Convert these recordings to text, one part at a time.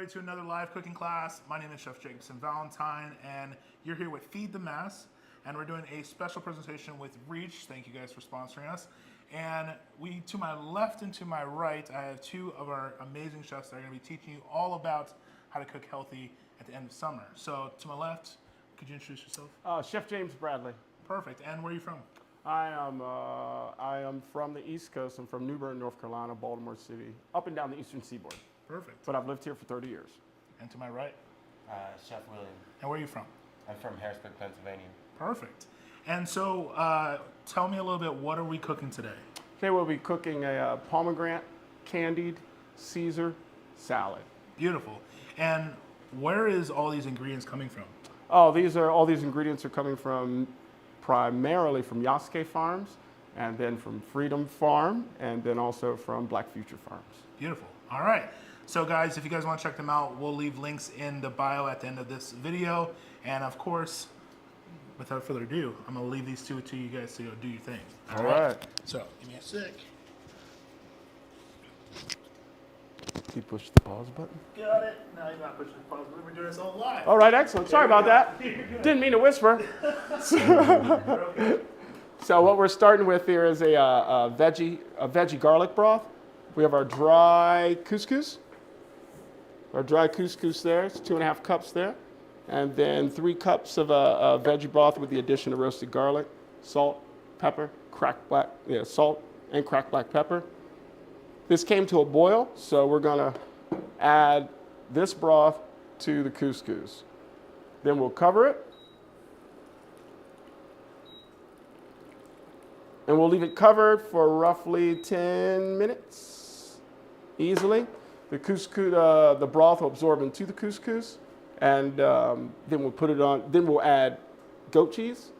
everybody to another live cooking class. My name is Chef Jacobson Valentine, and you're here with Feed the Mass, and we're doing a special presentation with Reach. Thank you guys for sponsoring us. And to my left and to my right, I have two of our amazing chefs that are going to be teaching you all about how to cook healthy at the end of summer. So to my left, could you introduce yourself? Chef James Bradley. Perfect. And where are you from? I am from the East Coast. I'm from New Bern, North Carolina, Baltimore City, up and down the Eastern Seaboard. Perfect. But I've lived here for 30 years. And to my right? Chef William. And where are you from? I'm from Harrisburg, Pennsylvania. Perfect. And so tell me a little bit, what are we cooking today? Today we'll be cooking a pomegranate candied Caesar salad. Beautiful. And where is all these ingredients coming from? Oh, all these ingredients are coming from primarily from Yasuke Farms, and then from Freedom Farm, and then also from Black Future Farms. Beautiful. All right. So guys, if you guys want to check them out, we'll leave links in the bio at the end of this video. And of course, without further ado, I'm going to leave these two to you guys to go do your thing. All right. So, give me a sec. You push the pause button. Got it. No, you're not pushing the pause button. We're doing this all live. All right, excellent. Sorry about that. Didn't mean to whisper. So what we're starting with here is a veggie garlic broth. We have our dry couscous. Our dry couscous there, it's 2.5 cups there. And then 3 cups of veggie broth with the addition of roasted garlic, salt, pepper, salt and cracked black pepper. This came to a boil, so we're gonna add this broth to the couscous. Then we'll cover it. And we'll leave it covered for roughly 10 minutes, easily. The couscous, the broth will absorb into the couscous, and then we'll put it on. Then we'll add goat cheese.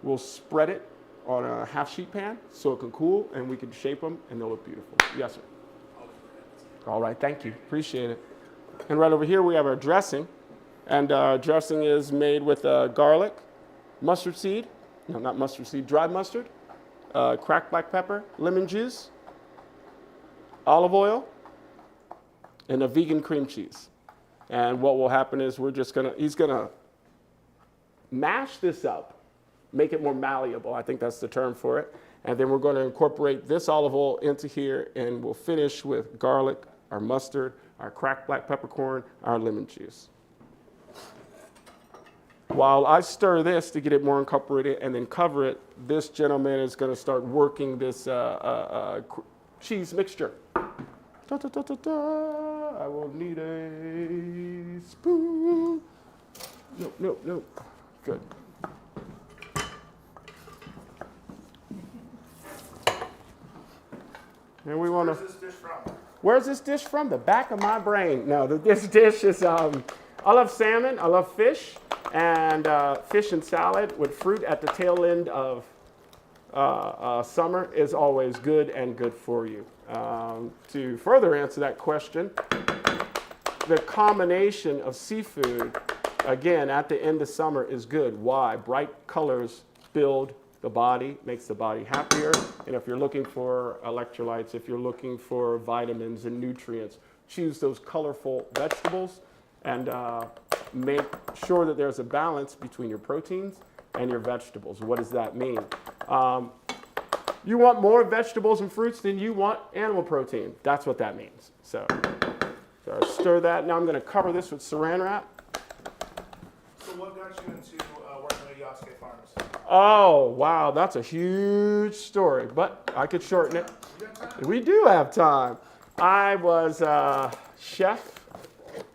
We'll spread it on a half sheet pan so it can cool, and we can shape them, and they'll look beautiful. Yes, sir. All right, thank you, appreciate it. And right over here we have our dressing, and our dressing is made with garlic, mustard seed, no, not mustard seed, dried mustard, cracked black pepper, lemon juice, olive oil, and a vegan cream cheese. And what will happen is he's gonna mash this up, make it more malleable, I think that's the term for it. And then we're gonna incorporate this olive oil into here, and we'll finish with garlic, our mustard, our cracked black peppercorn, our lemon juice. While I stir this to get it more incorporated and then cover it, this gentleman is gonna start working this cheese mixture. Da, da, da, da, da. I will need a spoon. No. Good. And we want to. Where's this dish from? Where's this dish from? The back of my brain. No, this dish is. I love salmon. I love fish, and fish and salad with fruit at the tail end of summer is always good and good for you. To further answer that question, the combination of seafood, again, at the end of summer is good. Why? Bright colors build the body, makes the body happier. And if you're looking for electrolytes, if you're looking for vitamins and nutrients, choose those colorful vegetables and make sure that there's a balance between your proteins and your vegetables. What does that mean? You want more vegetables and fruits than you want animal protein. That's what that means. So stir that. Now I'm going to cover this with saran wrap. So what got you into working at Yasuke Farms? Oh, wow, that's a huge story, but I could shorten it. We do have time. I was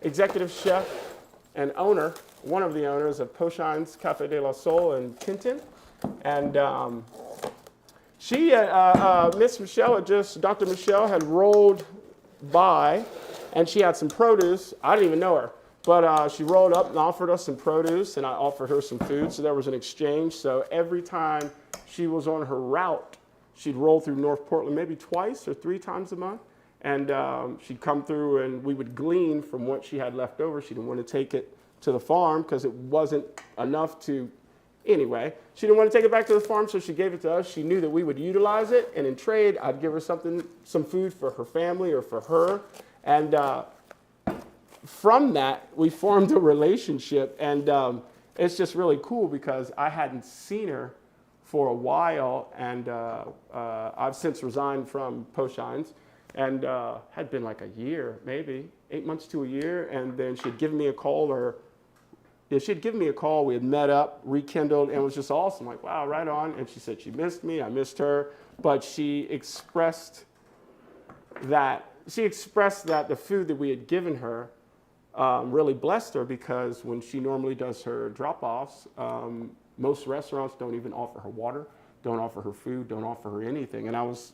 executive chef, and owner, one of the owners of Poshine's Cafe de la Sol in Kenton. And Miss Michelle Dr. Michelle had rolled by, and she had some produce. I didn't even know her, but she rolled up and offered us some produce, and I offered her some food, so there was an exchange. So every time she was on her route, she'd roll through North Portland maybe 2 or 3 times a month, and she'd come through, and we would glean from what she had left over. She didn't want to take it to the farm because it wasn't enough to. Anyway, she didn't want to take it back to the farm, so she gave it to us. She knew that we would utilize it, and in trade, I'd give her some food for her family or for her. And from that, we formed a relationship, and it's just really cool because I hadn't seen her for a while, and I've since resigned from Poshines, and had been like a year, maybe 8 months to a year, and then she'd given me a call, she'd given me a call. We had met up, rekindled, and it was just awesome. Like, wow, right on. And she said she missed me, I missed her, but she expressed that the food that we had given her really blessed her, because when she normally does her drop-offs, most restaurants don't even offer her water, don't offer her food, don't offer her anything. And I was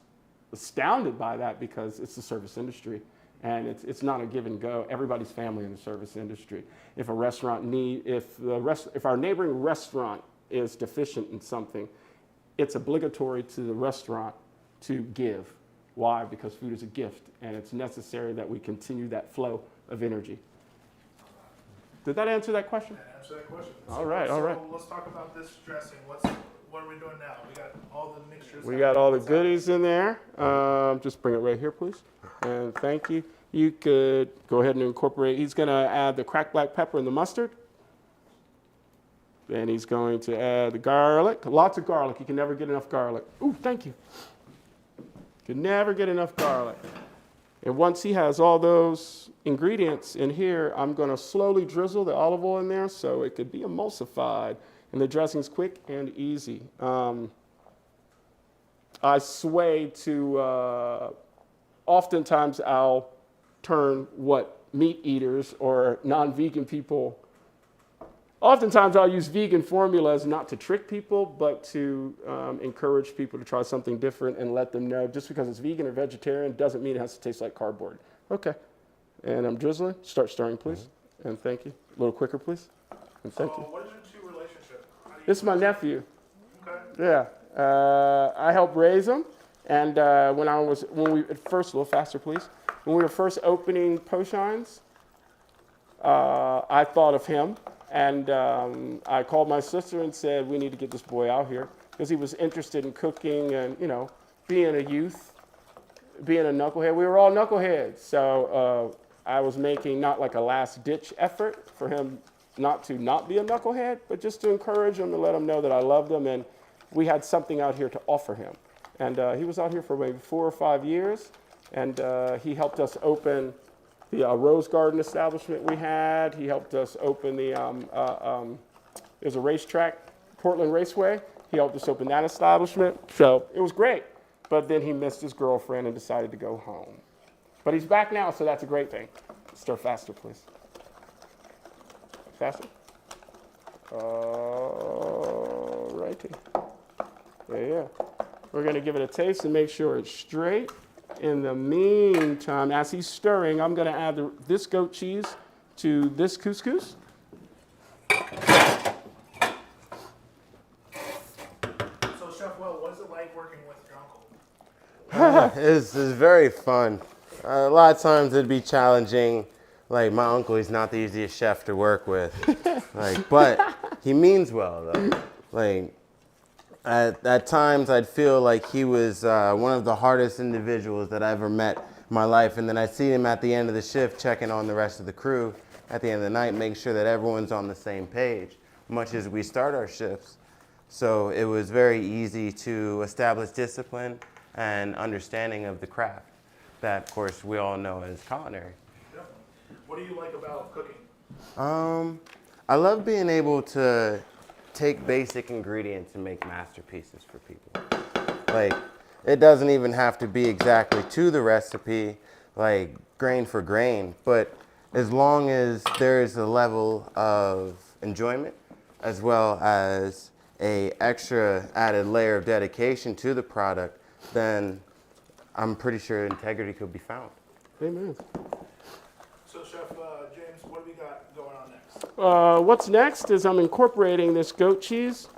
astounded by that, because it's the service industry, and it's not a give and go. Everybody's family in the service industry. If a restaurant if our neighboring restaurant is deficient in something, it's obligatory to the restaurant to give. Why? Because food is a gift, and it's necessary that we continue that flow of energy. Did that answer that question? Answer that question. All right. Let's talk about this dressing. What are we doing now? We got all the mixtures. We got all the goodies in there. Just bring it right here, please. And thank you. You could go ahead and incorporate. He's going to add the cracked black pepper and the mustard. Then he's going to add the garlic. Lots of garlic. You can never get enough garlic. Ooh, thank you. Can never get enough garlic. And once he has all those ingredients in here, I'm going to slowly drizzle the olive oil in there so it could be emulsified. And the dressing's quick and easy. I sway to, oftentimes I'll turn what meat eaters or non-vegan people, oftentimes I'll use vegan formulas not to trick people, but to encourage people to try something different and let them know just because it's vegan or vegetarian doesn't mean it has to taste like cardboard. Okay. And I'm drizzling. Start stirring, please. Mm-hmm. And thank you. A little quicker, please. And thank you. What is your two relationship? This is my nephew. Okay. Yeah. I helped raise him. And when we first, a little faster, please. When we were first opening Poshines, I thought of him. And I called my sister and said, we need to get this boy out here, because he was interested in cooking and, being a youth, being a knucklehead. We were all knuckleheads. So I was making not like a last ditch effort for him not be a knucklehead, but just to encourage him and let him know that I loved him. And we had something out here to offer him. And he was out here for maybe 4 or 5 years. And he helped us open the Rose Garden establishment we had. He helped us open there's a racetrack, Portland Raceway. He helped us open that establishment. So it was great. But then he missed his girlfriend and decided to go home. But he's back now, so that's a great thing. Stir faster, please. Faster. Righty. Yeah. We're going to give it a taste and make sure it's straight. In the meantime, as he's stirring, I'm going to add this goat cheese to this couscous. So, Chef Will, what is it like working with your uncle? It's very fun. A lot of times it'd be challenging. Like, my uncle, he's not the easiest chef to work with. But he means well, though. At times, I'd feel like he was one of the hardest individuals that I ever met in my life. And then I'd see him at the end of the shift checking on the rest of the crew at the end of the night, make sure that everyone's on the same page, much as we start our shifts. So it was very easy to establish discipline and understanding of the craft that, of course, we all know as culinary. Yeah. What do you like about cooking? I love being able to take basic ingredients and make masterpieces for people. It doesn't even have to be exactly to the recipe, like grain for grain, but as long as there is a level of enjoyment as well as a extra added layer of dedication to the product, then I'm pretty sure integrity could be found. Amen. So, Chef James, what do we got going on next? What's next is I'm incorporating this goat cheese.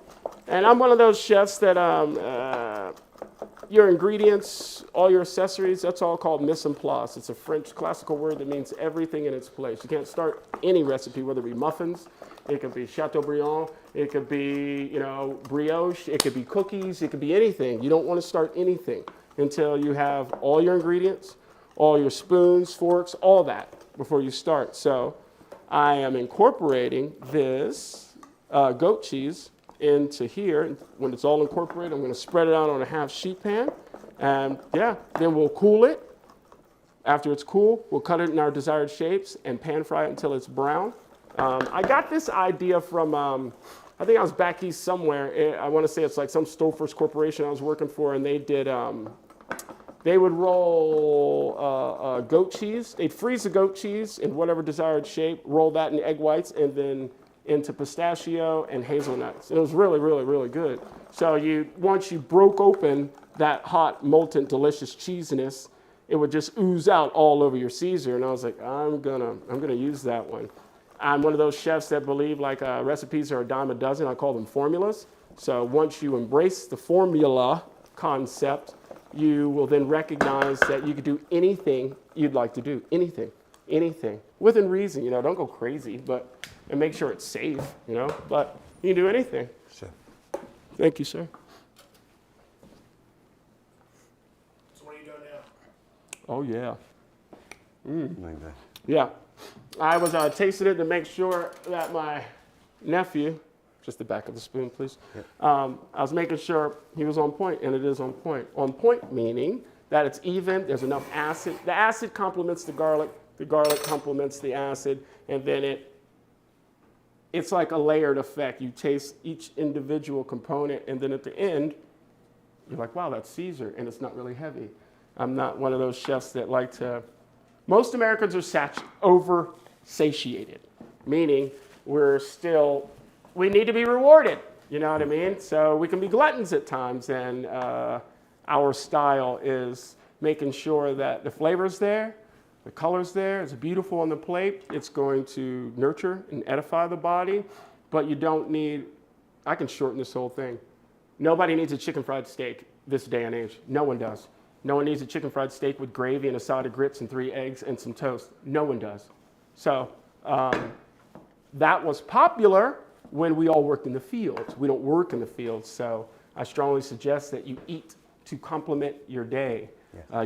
And I'm one of those chefs that your ingredients, all your accessories, that's all called mise en place. It's a French classical word that means everything in its place. You can't start any recipe, whether it be muffins, it could be Chateaubriand, it could be, brioche, it could be cookies, it could be anything. You don't want to start anything until you have all your ingredients, all your spoons, forks, all that. before you start. So I am incorporating this goat cheese into here. When it's all incorporated, I'm going to spread it out on a half sheet pan. And yeah, then we'll cool it. After it's cool, we'll cut it in our desired shapes and pan fry it until it's brown. I got this idea from, I think I was back east somewhere. I want to say it's like some Stouffer's corporation I was working for, and they did, they would roll goat cheese. They'd freeze the goat cheese in whatever desired shape, roll that in egg whites, and then into pistachio and hazelnuts. It was really, really, really good. So once you broke open that hot, molten, delicious cheesiness, it would just ooze out all over your Caesar. And I was like, I'm gonna use that one. I'm one of those chefs that believe like recipes are a dime a dozen. I call them formulas. So once you embrace the formula concept, you will then recognize that you could do anything you'd like to do. Anything. Within reason, don't go crazy, and make sure it's safe, but you can do anything. Sure. Thank you, sir. So what are you doing now? Oh, yeah. Like that. Yeah. I was tasting it to make sure that my nephew, just the back of the spoon, please. Yep. I was making sure he was on point, and it is on point. On point meaning that it's even, there's enough acid. The acid complements the garlic complements the acid, and then it's like a layered effect. You taste each individual component, and then at the end, you're like, wow, that's Caesar, and it's not really heavy. I'm not one of those chefs that like to, most Americans are over-satiated, meaning we need to be rewarded, you know what I mean? So we can be gluttons at times, and our style is making sure that the flavor's there, the color's there, it's beautiful on the plate, it's going to nurture and edify the body, but you don't need, I can shorten this whole thing. Nobody needs a chicken fried steak this day and age. No one does. No one needs a chicken fried steak with gravy and a side of grits and 3 eggs and some toast. No one does. So that was popular when we all worked in the fields. We don't work in the fields, so I strongly suggest that you eat to complement your day. Yeah.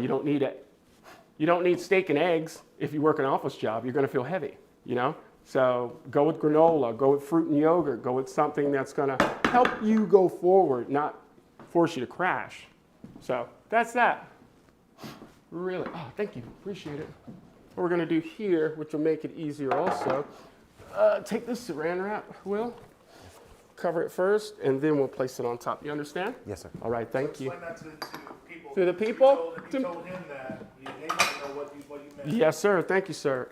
You don't need steak and eggs if you work an office job. You're going to feel heavy, So go with granola, go with fruit and yogurt, go with something that's going to help you go forward, not force you to crash. So that's that. Really, thank you, appreciate it. What we're going to do here, which will make it easier also, take this saran wrap, Will. Cover it first, and then we'll place it on top. You understand? Yes, sir. All right, thank you. Explain that to people. To the people? You told him that. They didn't know what you meant. Yes, sir. Thank you, sir.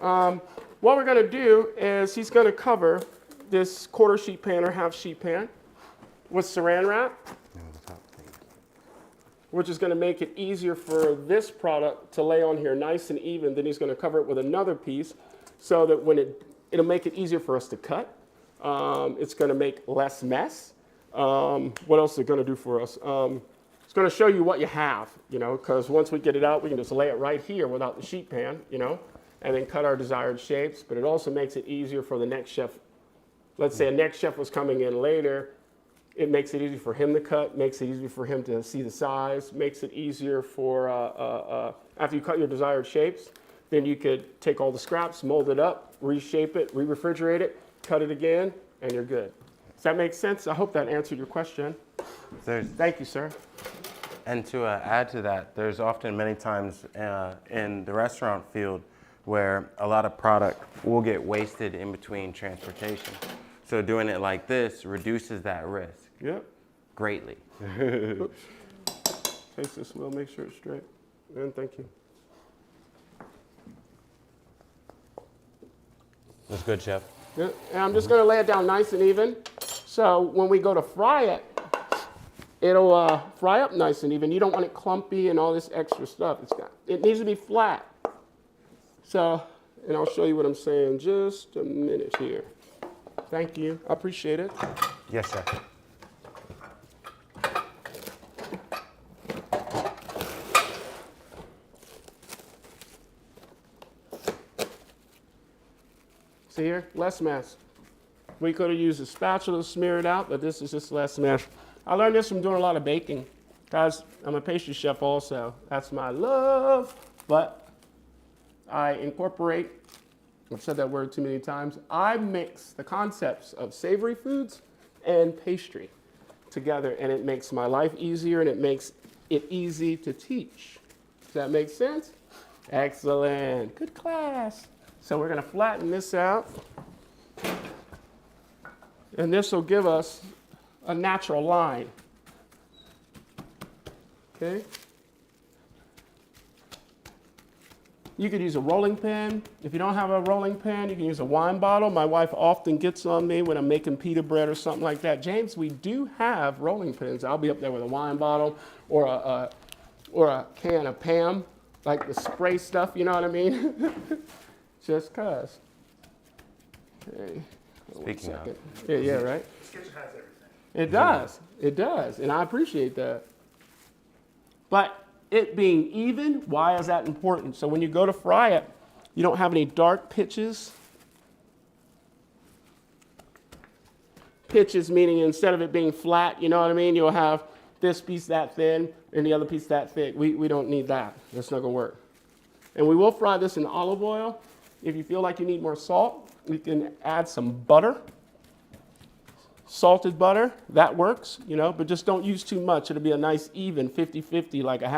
What we're going to do is he's going to cover this quarter sheet pan or half sheet pan with saran wrap, which is going to make it easier for this product to lay on here nice and even. Then he's going to cover it with another piece so that when it'll make it easier for us to cut. It's going to make less mess. What else is it going to do for us? It's going to show you what you have, because once we get it out, we can just lay it right here without the sheet pan, and then cut our desired shapes. But it also makes it easier for the next chef. Let's say a next chef was coming in later. It makes it easier for him to cut, makes it easier for him to see the size, makes it easier for, after you cut your desired shapes, then you could take all the scraps, mold it up, reshape it, re-refrigerate it, cut it again, and you're good. Does that make sense? I hope that answered your question. Thank you, sir. And to add to that, there's often many times in the restaurant field where a lot of product will get wasted in between transportation. So doing it like this reduces that risk. Yep. Greatly. Oops. Taste this, Will, make sure it's straight. And thank you. That's good, Chef. Yeah. And I'm just going to lay it down nice and even. So when we go to fry it, it'll fry up nice and even. You don't want it clumpy and all this extra stuff. It needs to be flat. So, and I'll show you what I'm saying just a minute here. Thank you. I appreciate it. Yes, Chef. See here? Less mess. We could have used a spatula to smear it out, but this is just less mess. I learned this from doing a lot of baking. Guys, I'm a pastry chef also. That's my love. But I incorporate I've said that word too many times. I mix the concepts of savory foods and pastry together, and it makes my life easier, and it makes it easy to teach. Does that make sense? Excellent. Good class. So we're going to flatten this out, and this will give us a natural line. Okay? You could use a rolling pin. If you don't have a rolling pin, you can use a wine bottle. My wife often gets on me when I'm making pita bread or something like that. James, we do have rolling pins. I'll be up there with a wine bottle or a can of Pam, like the spray stuff, you know what I mean? Just cuz. Okay. Speaking of. Yeah, right? This kitchen has everything. It does. It does. And I appreciate that. But it being even, why is that important? So when you go to fry it, you don't have any dark pitches. Pitches meaning instead of it being flat, you know what I mean? You'll have this piece that thin and the other piece that thick. We don't need that. That's not going to work. And we will fry this in olive oil. If you feel like you need more salt, you can add some butter. Salted butter, that works, you know, but just don't use too much. It'll be a nice even 50-50, like a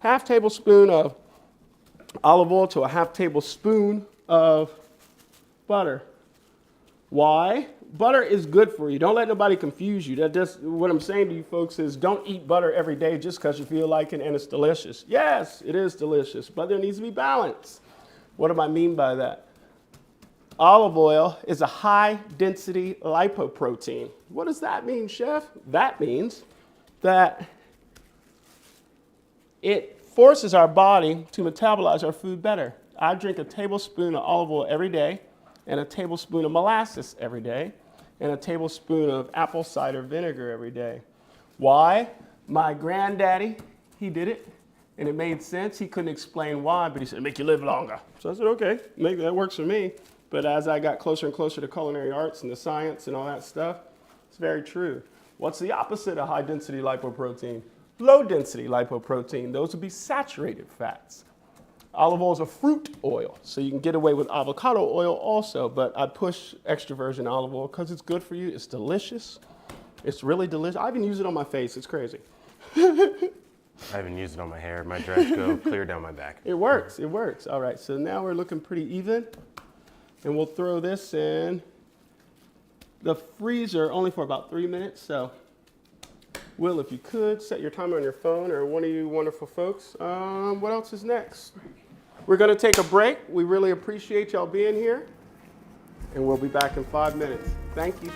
half tablespoon of olive oil to a half tablespoon of butter. Why? Butter is good for you. Don't let nobody confuse you. What I'm saying to you folks is don't eat butter every day just because you feel like it and it's delicious. Yes, it is delicious, but there needs to be balance. What do I mean by that? Olive oil is a high-density lipoprotein. What does that mean, chef? That means that it forces our body to metabolize our food better. I drink a tablespoon of olive oil every day, and a tablespoon of molasses every day, and a tablespoon of apple cider vinegar every day. Why? My granddaddy, he did it, and it made sense. He couldn't explain why, but he said, make you live longer. So I said, okay, that works for me. But as I got closer and closer to culinary arts and the science and all that stuff, it's very true. What's the opposite of high-density lipoprotein? Low-density lipoprotein. Those would be saturated fats. Olive oil is a fruit oil, so you can get away with avocado oil also, but I push extra virgin olive oil because it's good for you. It's delicious. It's really delicious. I even use it on my face. It's crazy. I haven't used it on my hair. My dreads go clear down my back. It works. It works. All right, so now we're looking pretty even. And we'll throw this in the freezer only for about 3 minutes. So, Will, if you could, set your timer on your phone or one of you wonderful folks. What else is next? We're going to take a break. We really appreciate y'all being here. And we'll be back in 5 minutes. Thank you.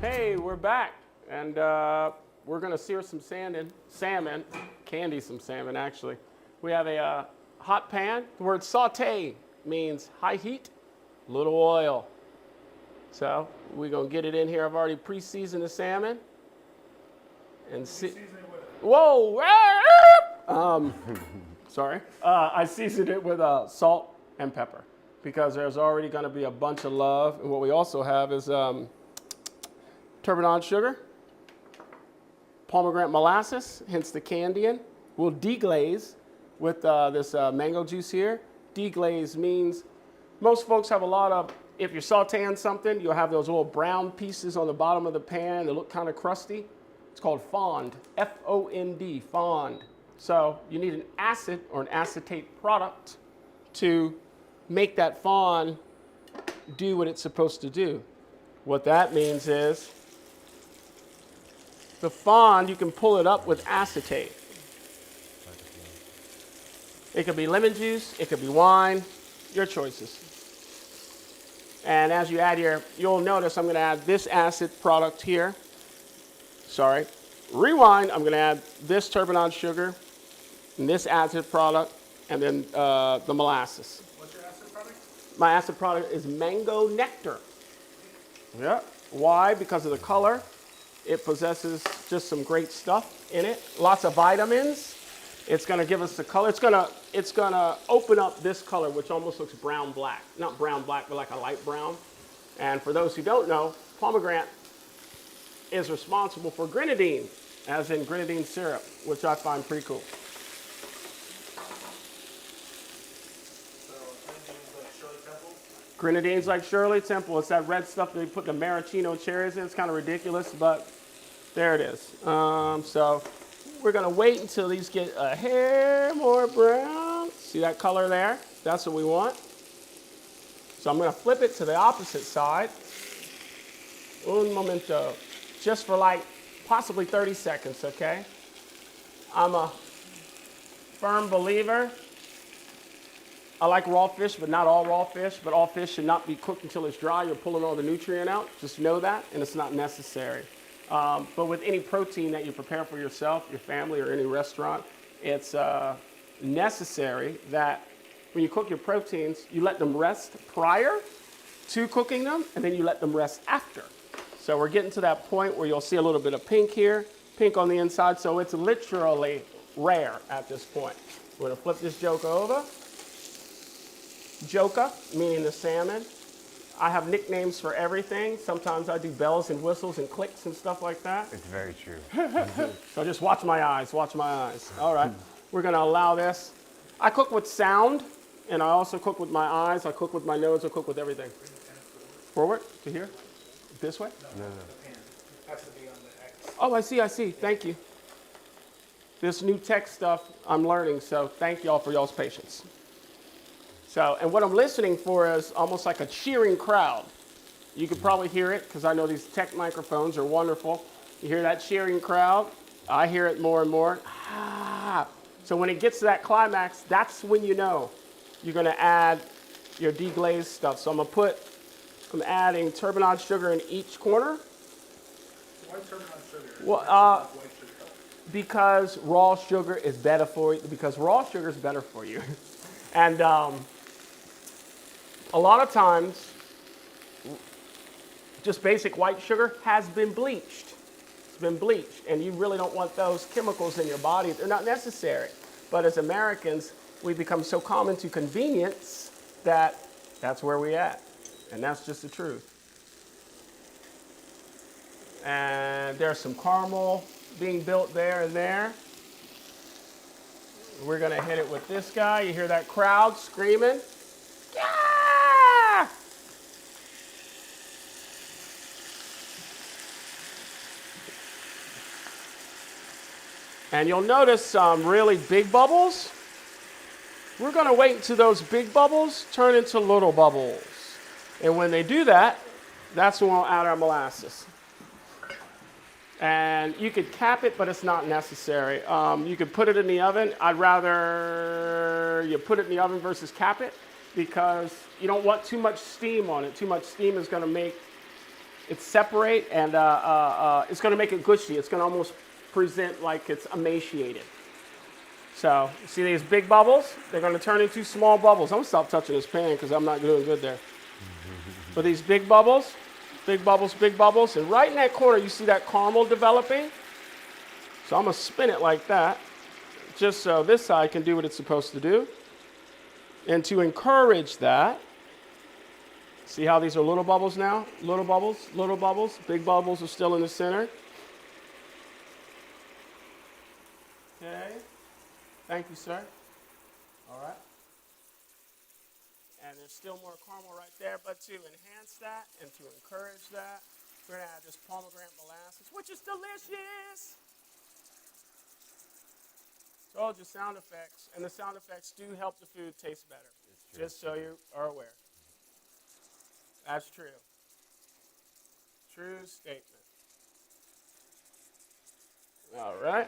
Hey, we're back, and we're gonna sear some salmon, candy some salmon actually. We have a hot pan. The word saute means high heat, little oil. So we're gonna get it in here. I've already pre-seasoned the salmon. And whoa! Sorry. I seasoned it with salt and pepper because there's already gonna be a bunch of love. And what we also have is turbinade sugar, pomegranate molasses, hence the candying. We'll deglaze with this mango juice here. Deglaze means most folks have a lot of, if you're sauteing something, you'll have those little brown pieces on the bottom of the pan that look kind of crusty. It's called fond, F-O-N-D, fond. So you need an acid or an acetate product to make that fond do what it's supposed to do. What that means is the fond, you can pull it up with acetate. It could be lemon juice, it could be wine, your choices. And as you add your, you'll notice I'm going to add this acid product here. Sorry. Rewind, I'm going to add this turbinade sugar, and this acid product, and then the molasses. What's your acid product? My acid product is mango nectar. Yeah. Why? Because of the color. It possesses just some great stuff in it. Lots of vitamins. It's going to give us the color. It's going to open up this color, which almost looks brown black. Not brown black, but like a light brown. And for those who don't know, pomegranate is responsible for grenadine, as in grenadine syrup, which I find pretty cool. Grenadine's like Shirley Temple. It's that red stuff that they put the maraschino cherries in. It's kind of ridiculous, but there it is. So we're going to wait until these get a hair more brown. See that color there? That's what we want. So I'm going to flip it to the opposite side. Un momento. Just for like possibly 30 seconds, okay? I'm a firm believer. I like raw fish, but not all raw fish. But all fish should not be cooked until it's dry. You're pulling all the nutrient out. Just know that, and it's not necessary. But with any protein that you prepare for yourself, your family, or any restaurant, it's necessary that when you cook your proteins, you let them rest prior to cooking them, and then you let them rest after. So we're getting to that point where you'll see a little bit of pink here, pink on the inside, so it's literally rare at this point. We're gonna flip this joker over. Joka, meaning the salmon. I have nicknames for everything. Sometimes I do bells and whistles and clicks and stuff like that. It's very true. So just watch my eyes, watch my eyes. All right, we're gonna allow this. I cook with sound, and I also cook with my eyes, I cook with my nose, I cook with everything. Forward, to here? This way? No. The pan has to be on the X. Oh, I see, thank you. This new tech stuff I'm learning, so thank y'all for y'all's patience. So, and what I'm listening for is almost like a cheering crowd. You could probably hear it because I know these tech microphones are wonderful. You hear that cheering crowd. I hear it more and more. Ah. So when it gets to that climax, that's when you know you're going to add your deglazed stuff. So I'm adding turbinade sugar in each corner. Why turbinade sugar? Well, White sugar. because raw sugar is better for you. Because raw sugar is better for you. And a lot of times, just basic white sugar has been bleached. It's been bleached, and you really don't want those chemicals in your body. They're not necessary. But as Americans, we become so common to convenience that that's where we're at. And that's just the truth. And there's some caramel being built there and there. We're gonna hit it with this guy. You hear that crowd screaming? Yeah! And you'll notice some really big bubbles. We're gonna wait until those big bubbles turn into little bubbles. And when they do that, that's when we'll add our molasses. And you could cap it, but it's not necessary. You could put it in the oven. I'd rather you put it in the oven versus cap it because you don't want too much steam on it. Too much steam is going to make it separate, and it's going to make it gushy. It's going to almost present like it's emaciated. So, see these big bubbles? They're going to turn into small bubbles. I'm going to stop touching this pan because I'm not doing good there. But these big bubbles, big bubbles, big bubbles. And right in that corner, you see that caramel developing? So I'm going to spin it like that, just so this side can do what it's supposed to do. And to encourage that, see how these are little bubbles now? Little bubbles, little bubbles. Big bubbles are still in the center. Okay. Thank you, sir. All right. And there's still more caramel right there, but to enhance that and to encourage that, we're going to add this pomegranate molasses, which is delicious. It's all just sound effects, and the sound effects do help the food taste better, just so you are aware. That's true. True statement. All right.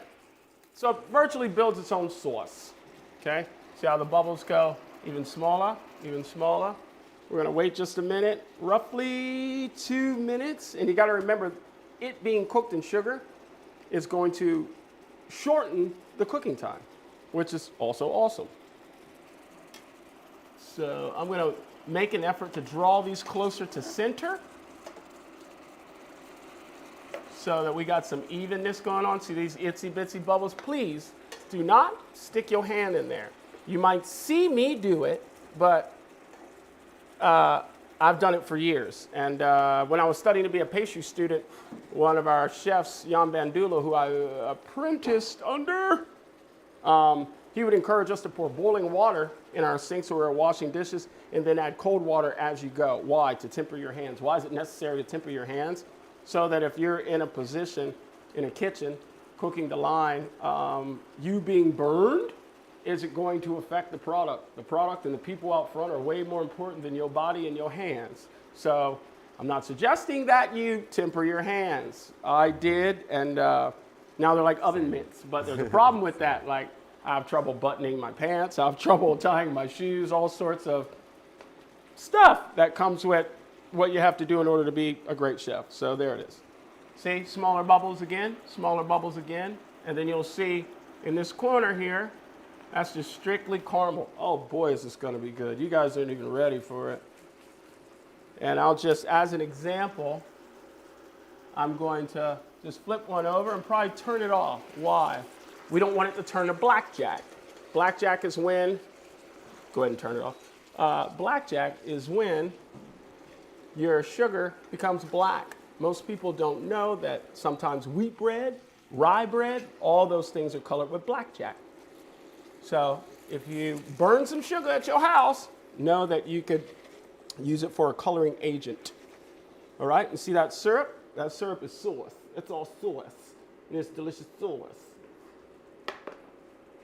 So it virtually builds its own sauce. Okay? See how the bubbles go even smaller, even smaller. We're going to wait just a minute, roughly 2 minutes. And you got to remember, it being cooked in sugar is going to shorten the cooking time, which is also awesome. So I'm going to make an effort to draw these closer to center so that we got some evenness going on. See these itsy bitsy bubbles? Please do not stick your hand in there. You might see me do it, but I've done it for years. And when I was studying to be a pastry student, one of our chefs, Jan Bandula, who I apprenticed under, he would encourage us to pour boiling water in our sinks where we were washing dishes and then add cold water as you go. Why? To temper your hands. Why is it necessary to temper your hands? So that if you're in a position in a kitchen cooking the line, you being burned isn't going to affect the product. The product and the people out front are way more important than your body and your hands. So I'm not suggesting that you temper your hands. I did, and now they're like oven mitts. But there's a problem with that. Like, I have trouble buttoning my pants. I have trouble tying my shoes, all sorts of stuff that comes with what you have to do in order to be a great chef. So there it is. See, smaller bubbles again, and then you'll see in this corner here, that's just strictly caramel. Oh boy, is this gonna be good. You guys aren't even ready for it. And I'll just, as an example, I'm going to just flip one over and probably turn it off. Why? We don't want it to turn to blackjack. Blackjack is when, go ahead and turn it off. Blackjack is when your sugar becomes black. Most people don't know that sometimes wheat bread, rye bread, all those things are colored with blackjack. So if you burn some sugar at your house, know that you could use it for a coloring agent. All right, you see that syrup? That syrup is sauce. It's all sauce. And it's delicious sauce.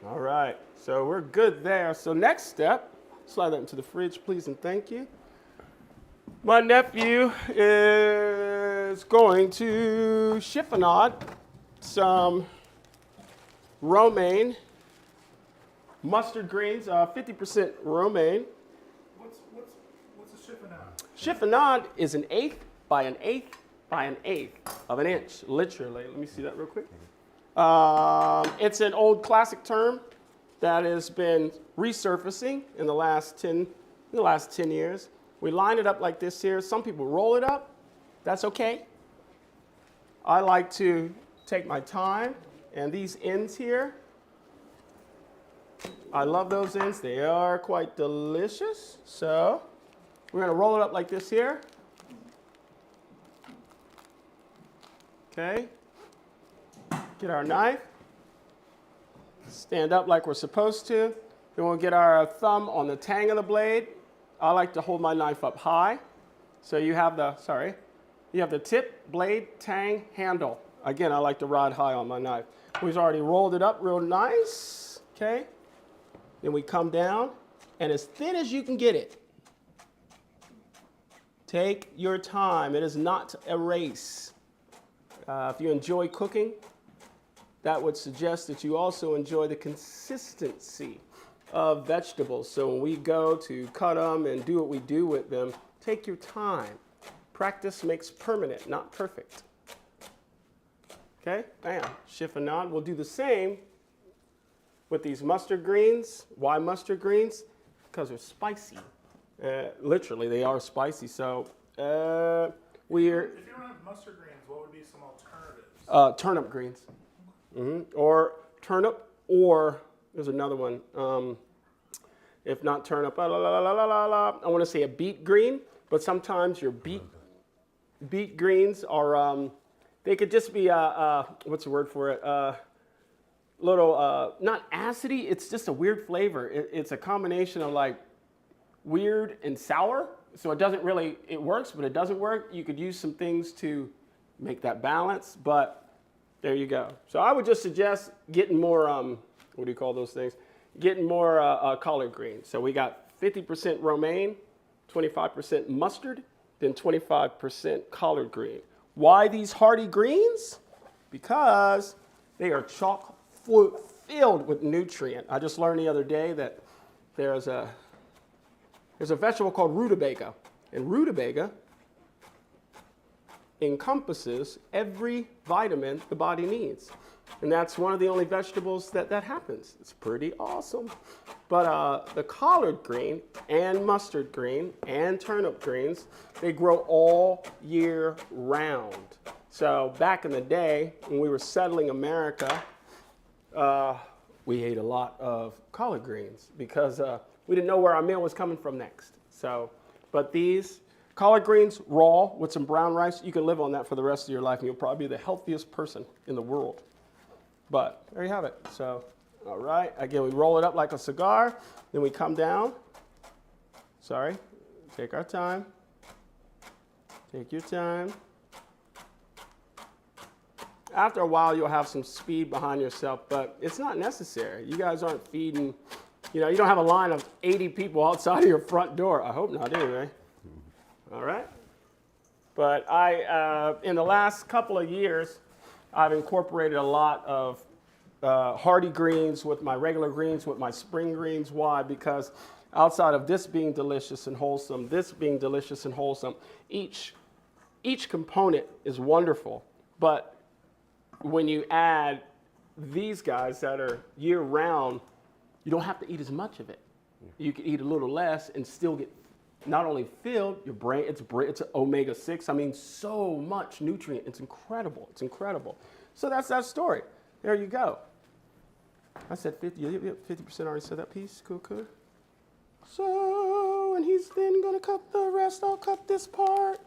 All right, so we're good there. So next step, slide that into the fridge, please, and thank you. My nephew is going to chiffonade some romaine, mustard greens, 50% romaine. What's a chiffonade? Chiffonade is an eighth by an eighth by an eighth of an inch, literally. Let me see that real quick. It's an old classic term that has been resurfacing in the last 10 years. We line it up like this here. Some people roll it up. That's okay. I like to take my time, and these ends here, I love those ends. They are quite delicious. So we're going to roll it up like this here. Okay. Get our knife. Stand up like we're supposed to. Then we'll get our thumb on the tang of the blade. I like to hold my knife up high. So you have the tip, blade, tang, handle. Again, I like to ride high on my knife. We've already rolled it up real nice, okay? Then we come down, and as thin as you can get it. Take your time. It is not a race. If you enjoy cooking, that would suggest that you also enjoy the consistency of vegetables. So when we go to cut them and do what we do with them, take your time. Practice makes permanent, not perfect. Okay, bam, shift and nod. We'll do the same with these mustard greens. Why mustard greens? Because they're spicy. Literally, they are spicy. So we're... If you don't have mustard greens, what would be some alternatives? Turnip greens. Or turnip, or there's another one. If not turnip, I want to say a beet green, but sometimes your beet greens are, they could just be, what's the word for it? Little, not acidy, it's just a weird flavor. It's a combination of like weird and sour. So it doesn't really, it works, but it doesn't work. You could use some things to make that balance, but there you go. So I would just suggest getting more, what do you call those things? Getting more collard greens. So we got 50% romaine, 25% mustard, then 25% collard green. Why these hearty greens? Because they are chock filled with nutrient. I just learned the other day that there's a vegetable called rutabaga, and rutabaga encompasses every vitamin the body needs. And that's one of the only vegetables that happens. It's pretty awesome. But the collard green and mustard green and turnip greens, they grow all year round. So back in the day, when we were settling America, we ate a lot of collard greens because we didn't know where our meal was coming from next. So, but these collard greens raw with some brown rice, you can live on that for the rest of your life and you'll probably be the healthiest person in the world. But there you have it. So, all right, again, we roll it up like a cigar, then we come down. Sorry, take our time. Take your time. After a while, you'll have some speed behind yourself, but it's not necessary. You guys aren't feeding, you know, you don't have a line of 80 people outside of your front door. I hope not anyway. All right. But in the last couple of years, I've incorporated a lot of hardy greens with my regular greens, with my spring greens. Why? Because outside of this being delicious and wholesome, this being delicious and wholesome, each component is wonderful. But when you add these guys that are year round, you don't have to eat as much of it. You can eat a little less and still get not only filled, your brain, it's omega-6. I mean, so much nutrient. It's incredible. It's incredible. So that's that story. There you go. I said 50, 50% already said that piece. Cool. So, and he's then going to cut the rest. I'll cut this part.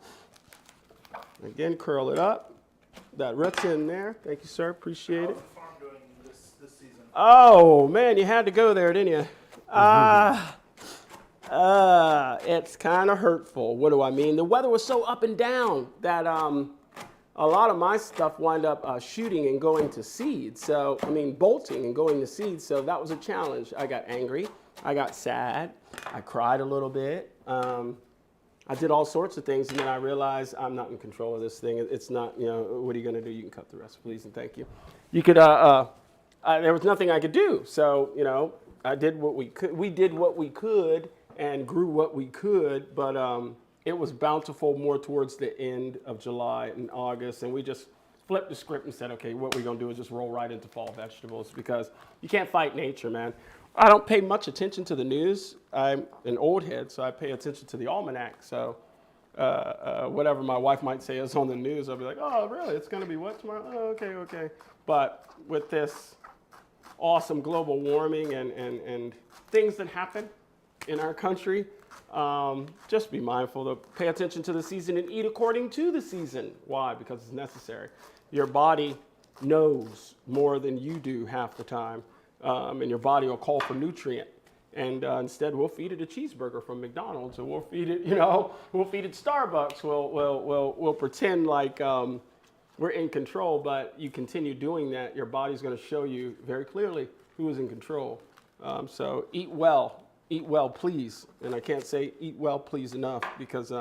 Again, curl it up. That rut's in there. Thank you, sir. Appreciate it. How's the farm doing this season? Oh, man, you had to go there, didn't you? It's kind of hurtful. What do I mean? The weather was so up and down that a lot of my stuff wound up shooting and going to seed. So, I mean, bolting and going to seed. So that was a challenge. I got angry. I got sad. I cried a little bit. I did all sorts of things, and then I realized I'm not in control of this thing. It's not, you know, what are you going to do? You can cut the rest, please, and thank you. You could, there was nothing I could do. So, you know, I did what we could. We did what we could and grew what we could, but it was bountiful more towards the end of July and August, and we just flipped the script and said, okay, what we're going to do is just roll right into fall vegetables because you can't fight nature, man. I don't pay much attention to the news. I'm an old head, so I pay attention to the almanac. So whatever my wife might say is on the news, I'll be like, oh, really? It's going to be what tomorrow? Oh, okay. But with this awesome global warming and things that happen in our country, just be mindful to pay attention to the season and eat according to the season. Why? Because it's necessary. Your body knows more than you do half the time. And your body will call for nutrient. And instead, we'll feed it a cheeseburger from McDonald's, or we'll feed it, we'll feed it Starbucks. We'll pretend like we're in control, but you continue doing that, your body's going to show you very clearly who is in control. So eat well, please. And I can't say eat well, please enough because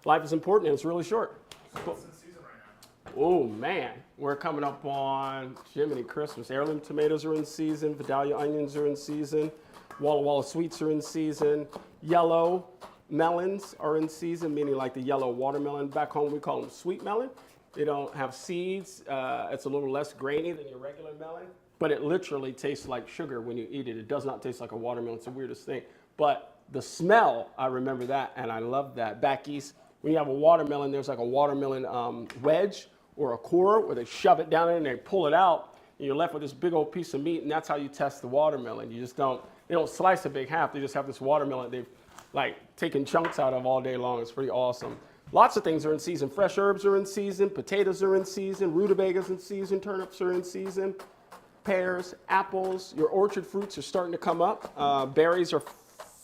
life is important and it's really short. So what's in season right now? Oh man, we're coming up on Jiminy Christmas. Heirloom tomatoes are in season. Vidalia onions are in season. Walla Walla sweets are in season. Yellow melons are in season, meaning like the yellow watermelon. Back home, we call them sweet melon. They don't have seeds. It's a little less grainy than your regular melon, but it literally tastes like sugar when you eat it. It does not taste like a watermelon. It's the weirdest thing. But the smell, I remember that, and I love that. Back east, when you have a watermelon, there's like a watermelon wedge or a core where they shove it down in and they pull it out, and you're left with this big old piece of meat, and that's how you test the watermelon. You just don't, they don't slice a big half. They just have this watermelon they've like taken chunks out of all day long. It's pretty awesome. Lots of things are in season. Fresh herbs are in season. Potatoes are in season. Rutabagas in season. Turnips are in season. Pears, apples. Your orchard fruits are starting to come up. Berries are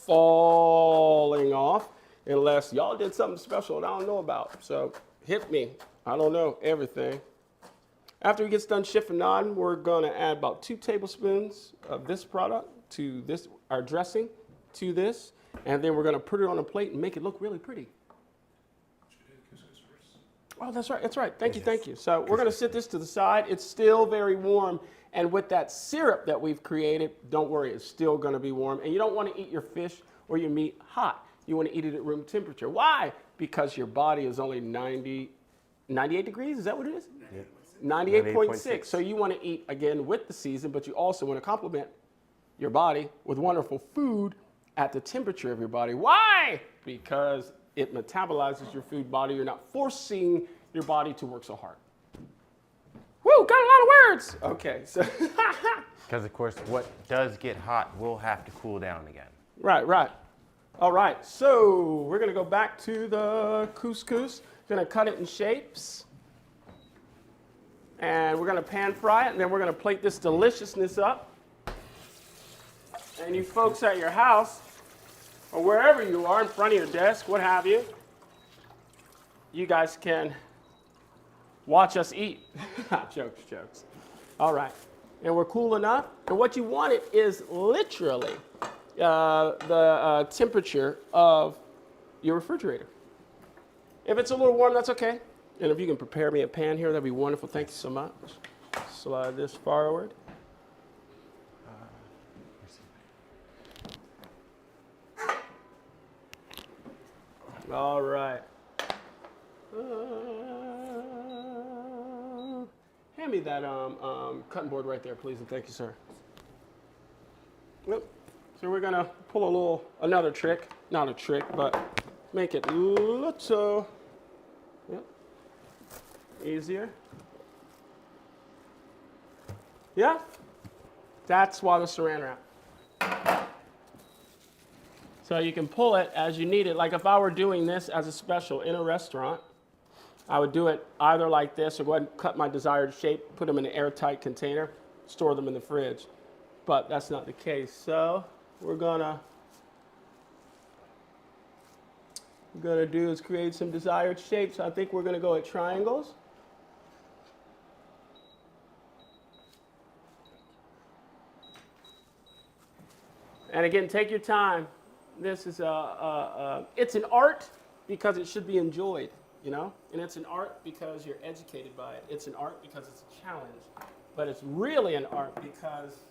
falling off unless y'all did something special that I don't know about. So hit me. I don't know everything. After he gets done chiffonading, we're going to add about 2 tablespoons of this product to this, our dressing, to this. And then we're going to put it on a plate and make it look really pretty. Oh, that's right. That's right. Thank you. Thank you. So we're going to sit this to the side. It's still very warm. And with that syrup that we've created, don't worry, it's still going to be warm. And you don't want to eat your fish or your meat hot. You want to eat it at room temperature. Why? Because your body is only 98 degrees. Is that what it is? Yeah. 98.6. So you want to eat, again, with the season, but you also want to complement your body with wonderful food at the temperature of your body. Why? Because it metabolizes your food body. You're not forcing your body to work so hard. Woo, got a lot of words. Okay, so. Because, of course, what does get hot will have to cool down again. Right, right. All right, so we're going to go back to the couscous. Going to cut it in shapes. And we're going to pan fry it, and then we're going to plate this deliciousness up. And you folks at your house, or wherever you are, in front of your desk, what have you, you guys can watch us eat. Jokes, jokes. All right. And we're cool enough. And what you want it is literally the temperature of your refrigerator. If it's a little warm, that's okay. And if you can prepare me a pan here, that'd be wonderful. Thank you so much. Slide this forward. All right. Hand me that cutting board right there, please, and thank you, sir. Yep. So we're gonna pull another trick, not a trick, but make it little, yep, easier. Yeah, that's why the saran wrap. So you can pull it as you need it. Like if I were doing this as a special in a restaurant, I would do it either like this or go ahead and cut my desired shape, put them in an airtight container, store them in the fridge. But that's not the case. So we're gonna do is create some desired shapes. I think we're gonna go at triangles. And again, take your time. This is it's an art because it should be enjoyed, you know? And it's an art because you're educated by it. It's an art because it's a challenge. But it's really an art because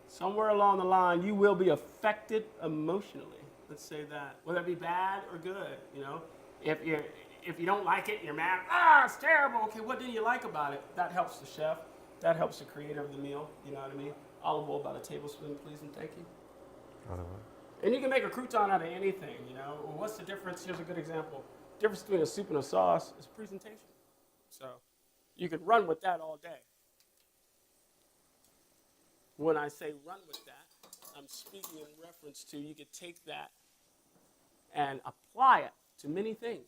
somewhere along the line, you will be affected emotionally. Let's say that. Whether it be bad or good, you know? If you don't like it, you're mad, it's terrible. Okay, what didn't you like about it? That helps the chef. That helps the creator of the meal, you know what I mean? Olive oil, about a tablespoon, please, and thank you. Olive oil. And you can make a crouton out of anything, you know. Well, what's the difference? Here's a good example. The difference between a soup and a sauce is presentation. So you could run with that all day. When I say run with that, I'm speaking in reference to you could take that and apply it to many things.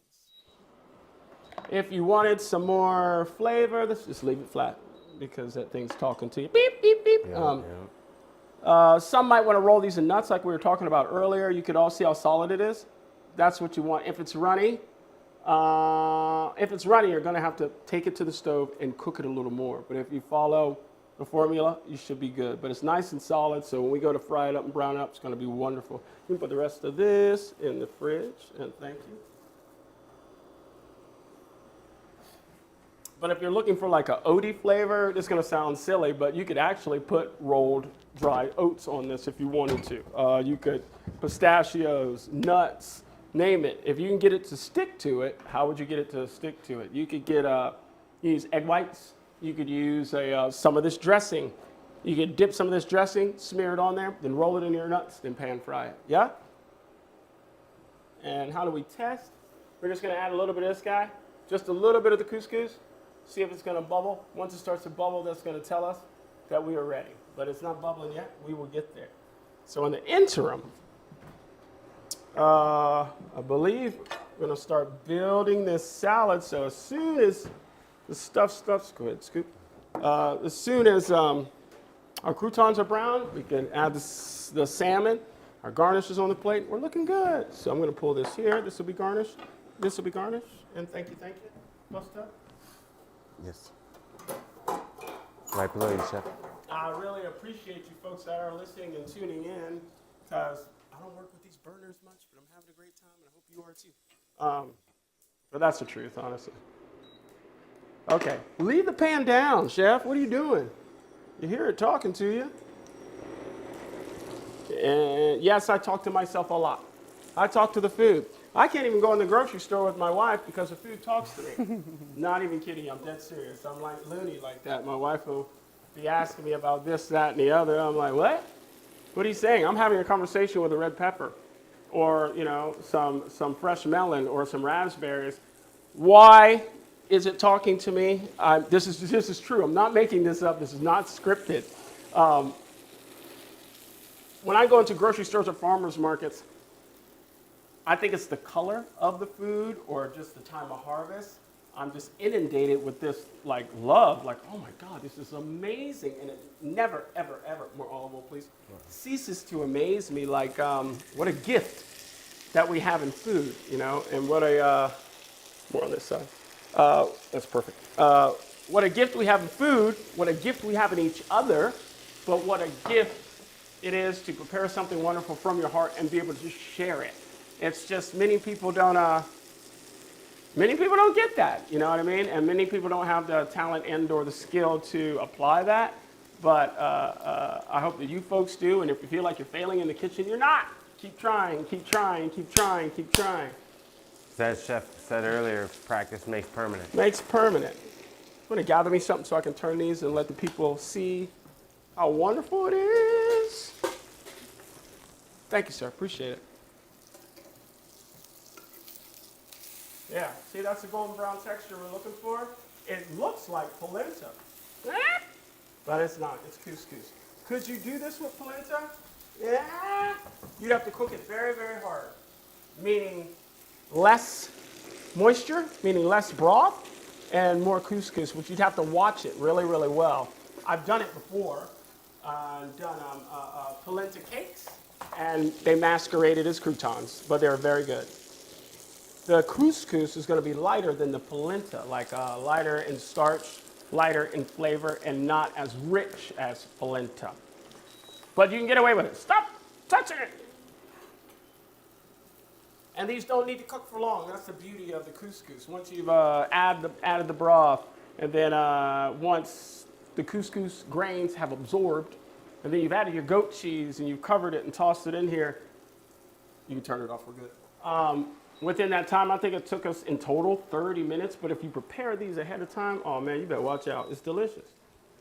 If you wanted some more flavor, let's just leave it flat because that thing's talking to you. Beep, beep, beep. Yeah, some might want to roll these in nuts like we were talking about earlier. You could all see how solid it is. That's what you want. If it's runny, you're going to have to take it to the stove and cook it a little more. But if you follow the formula, you should be good. But it's nice and solid, so when we go to fry it up and brown it up, it's going to be wonderful. You can put the rest of this in the fridge, and thank you. But if you're looking for like a oaty flavor, it's going to sound silly, but you could actually put rolled dry oats on this if you wanted to. You could pistachios, nuts, name it. If you can get it to stick to it, how would you get it to stick to it? You could use egg whites. You could use some of this dressing. You could dip some of this dressing, smear it on there, then roll it in your nuts, then pan fry it. Yeah? And how do we test? We're just going to add a little bit of this guy, just a little bit of the couscous, see if it's going to bubble. Once it starts to bubble, that's going to tell us that we are ready. But it's not bubbling yet. We will get there. So in the interim, I believe we're going to start building this salad. So as soon as the stuff's, go ahead, scoop. As soon as our croutons are brown, we can add the salmon. Our garnish is on the plate. We're looking good. So I'm going to pull this here. This will be garnished. This will be garnished. And thank you. Busta. Yes. Right below you, chef. I really appreciate you folks that are listening and tuning in, because I don't work with these burners much, but I'm having a great time, and I hope you are too. But that's the truth, honestly. Okay, leave the pan down, chef. What are you doing? You hear it talking to you. And yes, I talk to myself a lot. I talk to the food. I can't even go in the grocery store with my wife because the food talks to me. Not even kidding, I'm dead serious. I'm like loony like that. My wife will be asking me about this, that, and the other. I'm like, what? What are you saying? I'm having a conversation with a red pepper, or some fresh melon, or some raspberries. Why is it talking to me? This is true. I'm not making this up. This is not scripted. When I go into grocery stores or farmers markets, I think it's the color of the food or just the time of harvest. I'm just inundated with this love, oh my God, this is amazing. And it never, ever, ever, more audible please, ceases to amaze me what a gift that we have in food, and what a, more on this side. That's perfect. What a gift we have in food, what a gift we have in each other, but what a gift it is to prepare something wonderful from your heart and be able to just share it. It's just many people don't get that, you know what I mean? And many people don't have the talent and or the skill to apply that. But I hope that you folks do. And if you feel like you're failing in the kitchen, you're not. Keep trying, keep trying, keep trying, keep trying. As Chef said earlier, practice makes permanent. Makes permanent. I'm going to gather me something so I can turn these and let the people see how wonderful it is. Thank you, sir. Appreciate it. Yeah, see, that's the golden brown texture we're looking for. It looks like polenta, but it's not. It's couscous. Could you do this with polenta? Yeah. You'd have to cook it very, very hard, meaning less moisture, meaning less broth, and more couscous, which you'd have to watch it really, really well. I've done it before. I've done polenta cakes, and they masqueraded as croutons, but they're very good. The couscous is going to be lighter than the polenta, lighter in starch, lighter in flavor, and not as rich as polenta. But you can get away with it. Stop touching it. And these don't need to cook for long. That's the beauty of the couscous. Once you've added the broth, and then once the couscous grains have absorbed, and then you've added your goat cheese, and you've covered it and tossed it in here, you can turn it off. We're good. Within that time, I think it took us in total 30 minutes. But if you prepare these ahead of time, oh man, you better watch out. It's delicious.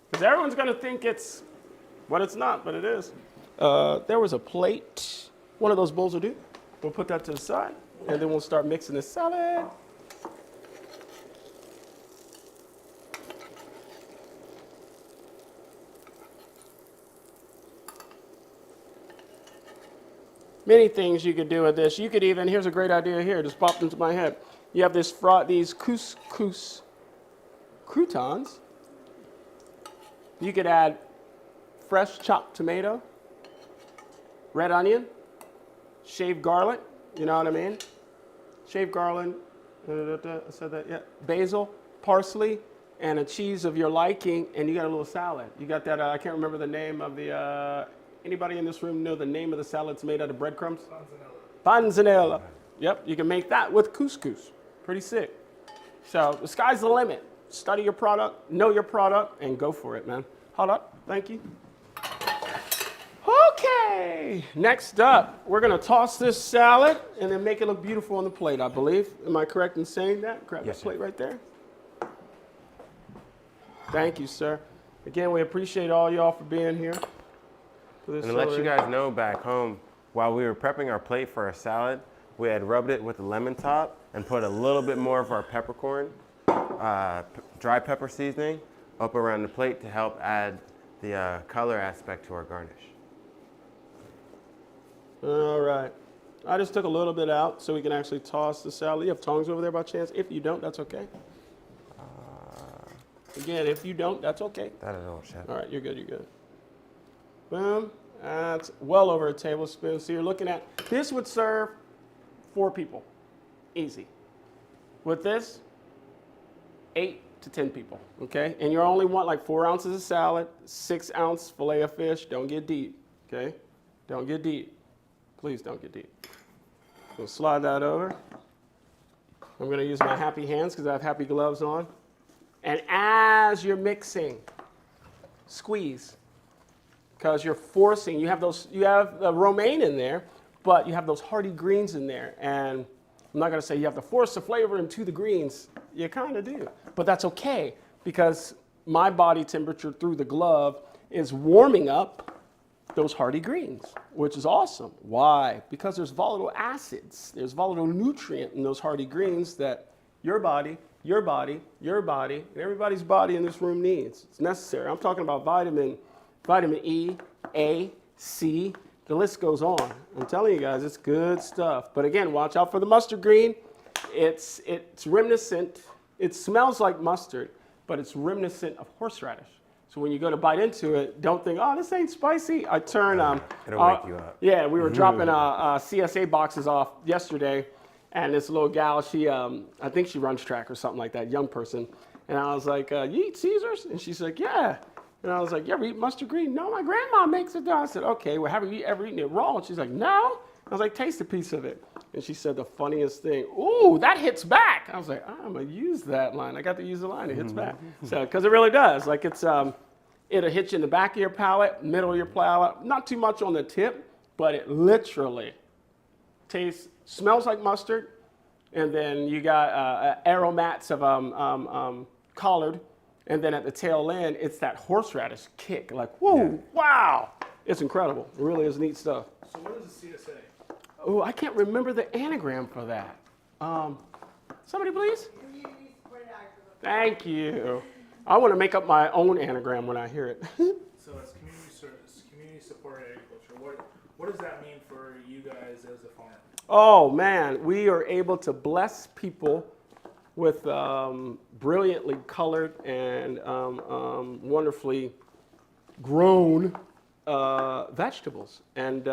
Because everyone's going to think it's what it's not, but it is. There was a plate. One of those bowls will do. We'll put that to the side, and then we'll start mixing the salad. Many things you could do with this. You could even, here's a great idea here, just popped into my head. You have these couscous croutons. You could add fresh chopped tomato, red onion, shaved garlic, you know what I mean? Shaved garlic, I said that, yeah. Basil, parsley, and a cheese of your liking, and you got a little salad. You got that, I can't remember the name of the, anybody in this room know the name of the salad that's made out of breadcrumbs? Panzanella. Yep, you can make that with couscous. Pretty sick. So the sky's the limit. Study your product, know your product, and go for it, man. Hold up. Thank you. Okay. Okay, next up, we're gonna toss this salad and then make it look beautiful on the plate, I believe. Am I correct in saying that? Grab Yes, that sir. plate right there. Thank you, sir. Again, we appreciate all y'all for being here. And to let you guys know back home, while we were prepping our plate for our salad, we had rubbed it with a lemon top and put a little bit more of our peppercorn, dry pepper seasoning up around the plate to help add the color aspect to our garnish. All right. I just took a little bit out so we can actually toss the salad. You have tongs over there by chance? If you don't, that's okay. Again, if you don't, that's okay. That is all, chef. All right, you're good, you're good. Boom. That's well over a tablespoon. So you're looking at, this would serve 4 people. Easy. With this, 8 to 10 people, okay? And you only want like 4 ounces of salad, 6-ounce fillet of fish. Don't get deep, okay? Don't get deep. Please don't get deep. We'll slide that over. I'm gonna use my happy hands because I have happy gloves on. And as you're mixing, squeeze. Because you're forcing, you have the romaine in there, but you have those hearty greens in there. And I'm not gonna say you have to force the flavor into the greens. You kind of do, but that's okay because my body temperature through the glove is warming up those hearty greens, which is awesome. Why? Because there's volatile acids, there's volatile nutrient in those hearty greens that your body, and everybody's body in this room needs. It's necessary. I'm talking about vitamin E, A, C, the list goes on. I'm telling you guys, it's good stuff. But again, watch out for the mustard green. It's reminiscent, it smells like mustard, but it's reminiscent of horseradish. So when you go to bite into it, don't think, oh, this ain't spicy. I turn, It'll wake you up. Yeah, we were dropping CSA boxes off yesterday, and this little gal, she, I think she runs track or something like that, young person. And I was like, you eat Caesars? And she's like, yeah. And I was like, you ever eat mustard green? No, my grandma makes it. I said, okay, well, have you ever eaten it raw? And she's like, no. I was like, taste a piece of it. And she said the funniest thing, ooh, that hits back. I was like, I'm gonna use that line. I got to use the line, it hits back. So, because it really does. Like it'll hit you in the back of your palate, middle of your palate, not too much on the tip, but it literally smells like mustard. And then you got aromats of collard. And then at the tail end, it's that horseradish kick. Like, whoa, wow. It's incredible. It really is neat stuff. So what is a CSA? Oh, I can't remember the anagram for that. Somebody please? Thank you. I want to make up my own anagram when I hear it. So it's community service, community supported agriculture. What does that mean for you guys as a farm? Oh man, we are able to bless people with brilliantly colored and wonderfully grown vegetables. And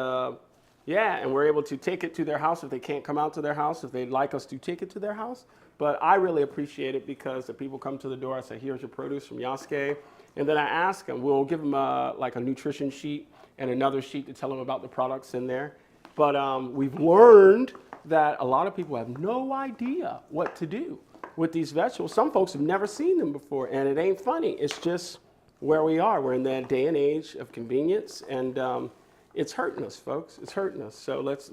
yeah, and we're able to take it to their house if they can't come out to their house, if they'd like us to take it to their house. But I really appreciate it because the people come to the door, I say, here's your produce from Yasuke. And then I ask them, we'll give them like a nutrition sheet and another sheet to tell them about the products in there. But we've learned that a lot of people have no idea what to do with these vegetables. Some folks have never seen them before, and it ain't funny. It's just where we are. We're in that day and age of convenience, and it's hurting us, folks. It's hurting us. So let's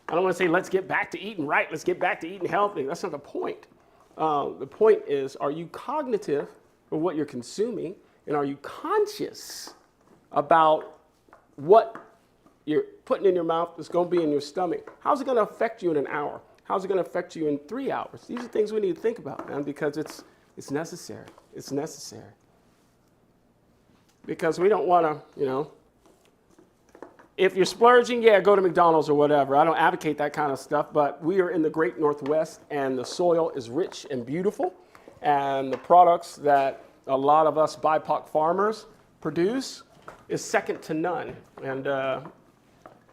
I don't want to say let's get back to eating right. Let's get back to eating healthy. That's not the point. The point is, are you cognitive of what you're consuming, and are you conscious about what you're putting in your mouth that's going to be in your stomach? How's it going to affect you in an hour? How's it going to affect you in 3 hours? These are things we need to think about, man, because it's necessary. It's necessary. Because we don't want to, if you're splurging, yeah, go to McDonald's or whatever. I don't advocate that kind of stuff, but we are in the great Northwest, and the soil is rich and beautiful, and the products that a lot of us BIPOC farmers produce is second to none. And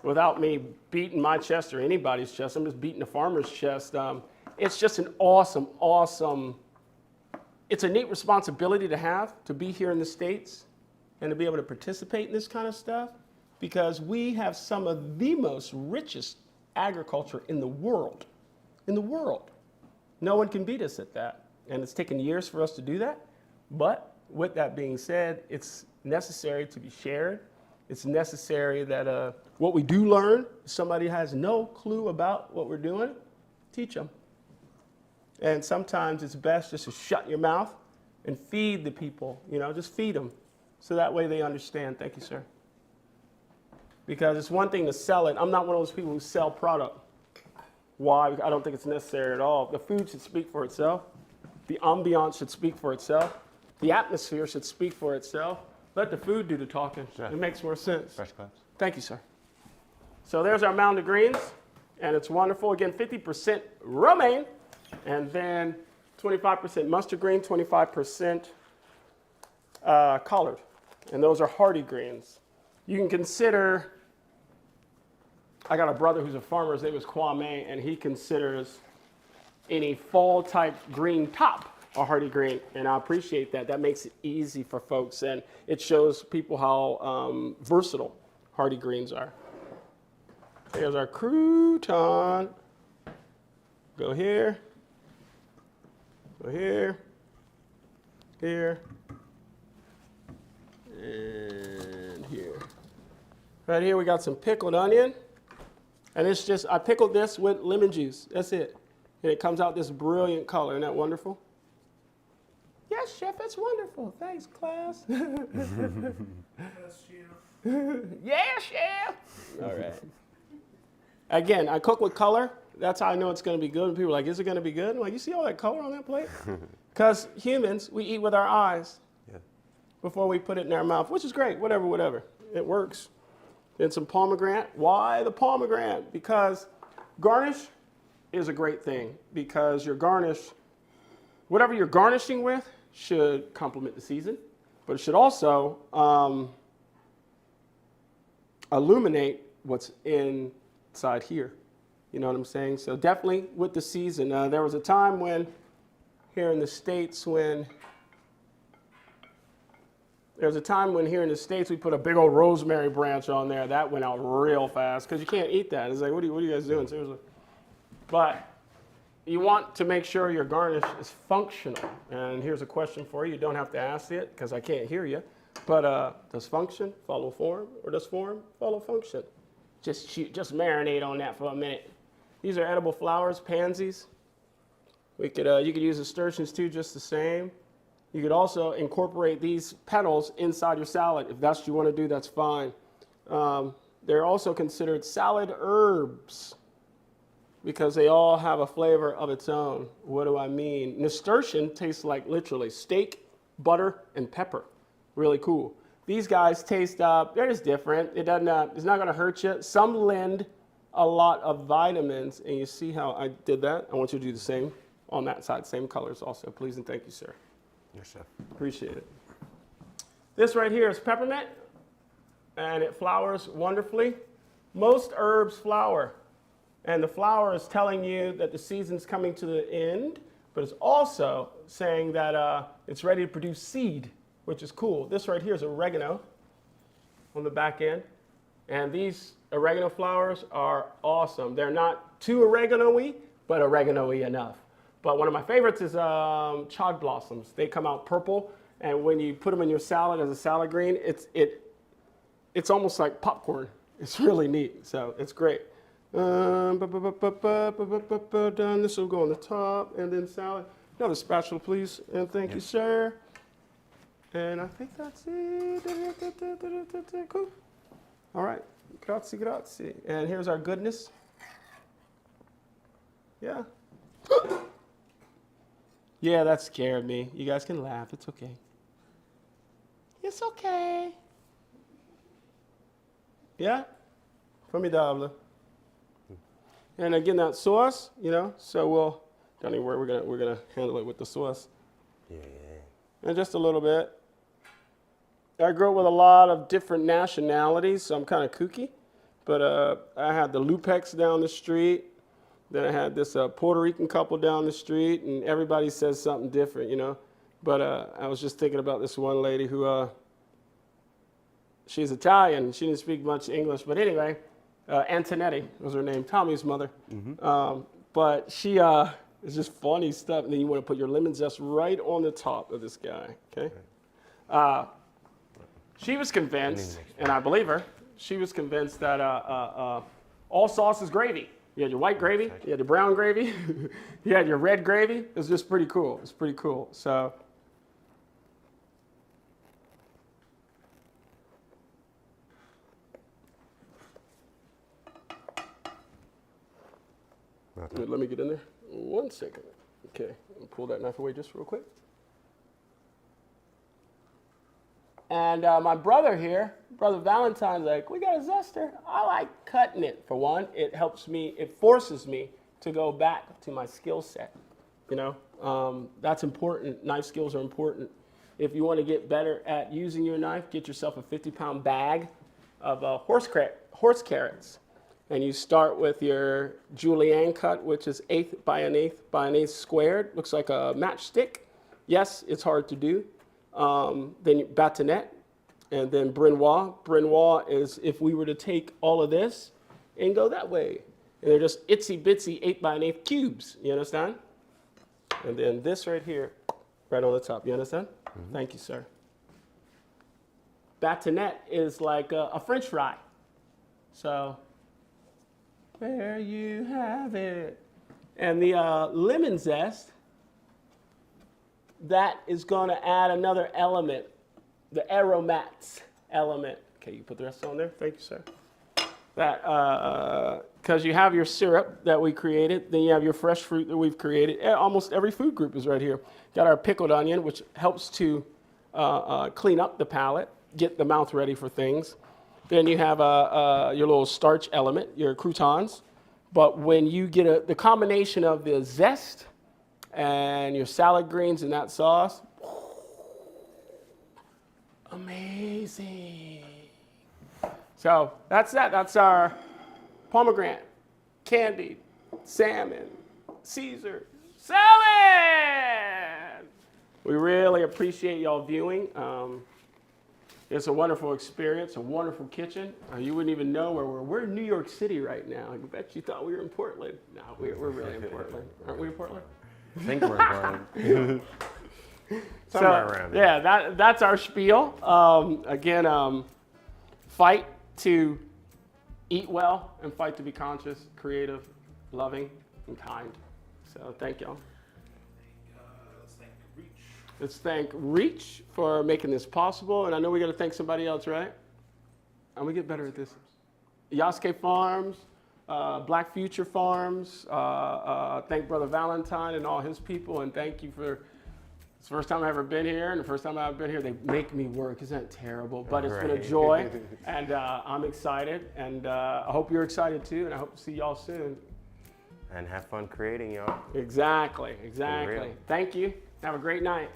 without me beating my chest or anybody's chest, I'm just beating the farmer's chest. It's just an awesome, it's a neat responsibility to have to be here in the States and to be able to participate in this kind of stuff, because we have some of the most richest agriculture in the world. In the world. No one can beat us at that. And it's taken years for us to do that. But with that being said, it's necessary to be shared it's necessary that what we do learn, if somebody has no clue about what we're doing, teach them. And sometimes it's best just to shut your mouth and feed the people, just feed them. So that way they understand. Thank you, sir. Because it's one thing to sell it. I'm not one of those people who sell product. Why? I don't think it's necessary at all. The food should speak for itself. The ambiance should speak for itself. The atmosphere should speak for itself. Let the food do the talking. Sure. It makes more sense. Fresh claps. Thank you, sir. So there's our mound of greens, and it's wonderful. Again, 50% romaine, and then 25% mustard green, 25% collard. And those are hardy greens. You can consider, I got a brother who's a farmer, his name is Kwame, and he considers any fall type green top a hardy green, and I appreciate that. That makes it easy for folks, and it shows people how versatile hardy greens are. Here's our crouton. Go here, go here, here, and here. Right here we got some pickled onion, and it's just, I pickled this with lemon juice. That's it. And it comes out this brilliant color. Isn't that wonderful? Yes, chef, it's wonderful. Thanks, class. Yeah, chef. All right. Again, I cook with color. That's how I know it's going to be good. And people are like, is it going to be good? I'm like, you see all that color on that plate? Because humans, we eat with our eyes before we put it in our mouth, which is great. Whatever. It works. Then some pomegranate. Why the pomegranate? Because garnish is a great thing, because your garnish, whatever you're garnishing with, should complement the season, but it should also illuminate what's inside here. You know what I'm saying? So definitely with the season. There was a time when, here in the States, we put a big old rosemary branch on there. That went out real fast, because you can't eat that. It's like, what are you guys doing? Seriously. But you want to make sure your garnish is functional. And here's a question for you. You don't have to ask it, because I can't hear you. But does function follow form, or does form follow function? Just marinate on that for a minute. These are edible flowers, pansies. You could use nasturtiums too, just the same. You could also incorporate these petals inside your salad. If that's what you want to do, that's fine. They're also considered salad herbs, because they all have a flavor of its own. What do I mean? Nasturtium tastes like literally steak, butter, and pepper. Really cool. These guys taste, they're just different. It's not going to hurt you. Some lend a lot of vitamins, and you see how I did that? I want you to do the same on that side, same colors also. Please and thank you, sir. Yes, chef. Appreciate it. This right here is peppermint, and it flowers wonderfully. Most herbs flower. And the flower is telling you that the season's coming to the end, but it's also saying that it's ready to produce seed, which is cool. This right here is oregano on the back end. And these oregano flowers are awesome. They're not too oregano-y, but oregano-y enough. But one of my favorites is chog blossoms. They come out purple, and when you put them in your salad as a salad green, it's almost like popcorn. It's really neat, so it's great. Done. This will go on the top, and then salad. Another spatula, please, and thank you, sir. And I think that's it. Cool. All right, grazie. And here's our goodness. Yeah. Yeah, that scared me. You guys can laugh. It's okay. It's okay. Yeah? Formidable. And again, that sauce, so don't even worry, we're gonna handle it with the sauce. Yeah. And just a little bit. I grew up with a lot of different nationalities, so I'm kind of kooky. But I had the Lupex down the street. Then I had this Puerto Rican couple down the street, and everybody says something different, But I was just thinking about this one lady who, she's Italian. She didn't speak much English, but anyway, Antonetti was her name, Tommy's mother. Mm-hmm. But she it's just funny stuff. And then you want to put your lemon zest right on the top of this guy, okay? She was convinced, and I believe her, she was convinced that all sauce is gravy. You had your white gravy, you had your brown gravy, you had your red gravy. It was just pretty cool. It's pretty cool. So. Let me get in there. 1 second. Okay, I'll pull that knife away just real quick. And my brother here, Brother Valentine's like, we got a zester. I like cutting it. For one, it helps me, it forces me to go back to my skill set. You know, that's important. Knife skills are important. If you want to get better at using your knife, get yourself a 50-pound bag of horse carrots. And you start with your julienne cut, which is 1/8 by 1/8 by 1/8 squared. Looks like a matchstick. Yes, it's hard to do. Then batonette, and then Brenois. Brenois is if we were to take all of this and go that way. And they're just itsy bitsy 8 by 1/8 cubes. You understand? And then this right here, right on the top. You understand? Mm-hmm. Thank you, sir. Batonette is like a French fry. So there you have it. And the lemon zest, that is going to add another element, the aromats element. Okay, you put the rest on there. Thank you, sir. That, because you have your syrup that we created, then you have your fresh fruit that we've created. Almost every food group is right here. Got our pickled onion, which helps to clean up the palate, get the mouth ready for things. Then you have your little starch element, your croutons. But when you get the combination of the zest and your salad greens and that sauce, amazing. So that's that. That's our pomegranate candied salmon Caesar salad. We really appreciate y'all viewing. It's a wonderful experience, a wonderful kitchen. You wouldn't even know where we're. We're in New York City right now. I bet you thought we were in Portland. No, we're really in Portland. Aren't we in Portland? I think we're in Portland. Somewhere around there. Yeah, that's our spiel. Again, fight to eat well and fight to be conscious, creative, loving, and kind. So thank y'all. Let's thank Reach for making this possible. And I know we got to thank somebody else, right? And we get better at this. Yasuke Farms, Black Future Farms. Thank Brother Valentine and all his people. And thank you for, it's the first time I've ever been here. And the first time I've been here, they make me work. Isn't that terrible? But it's been a joy. And I'm excited. And I hope you're excited too. And I hope to see y'all soon. And have fun creating, y'all. Exactly, exactly. Thank you. Have a great night.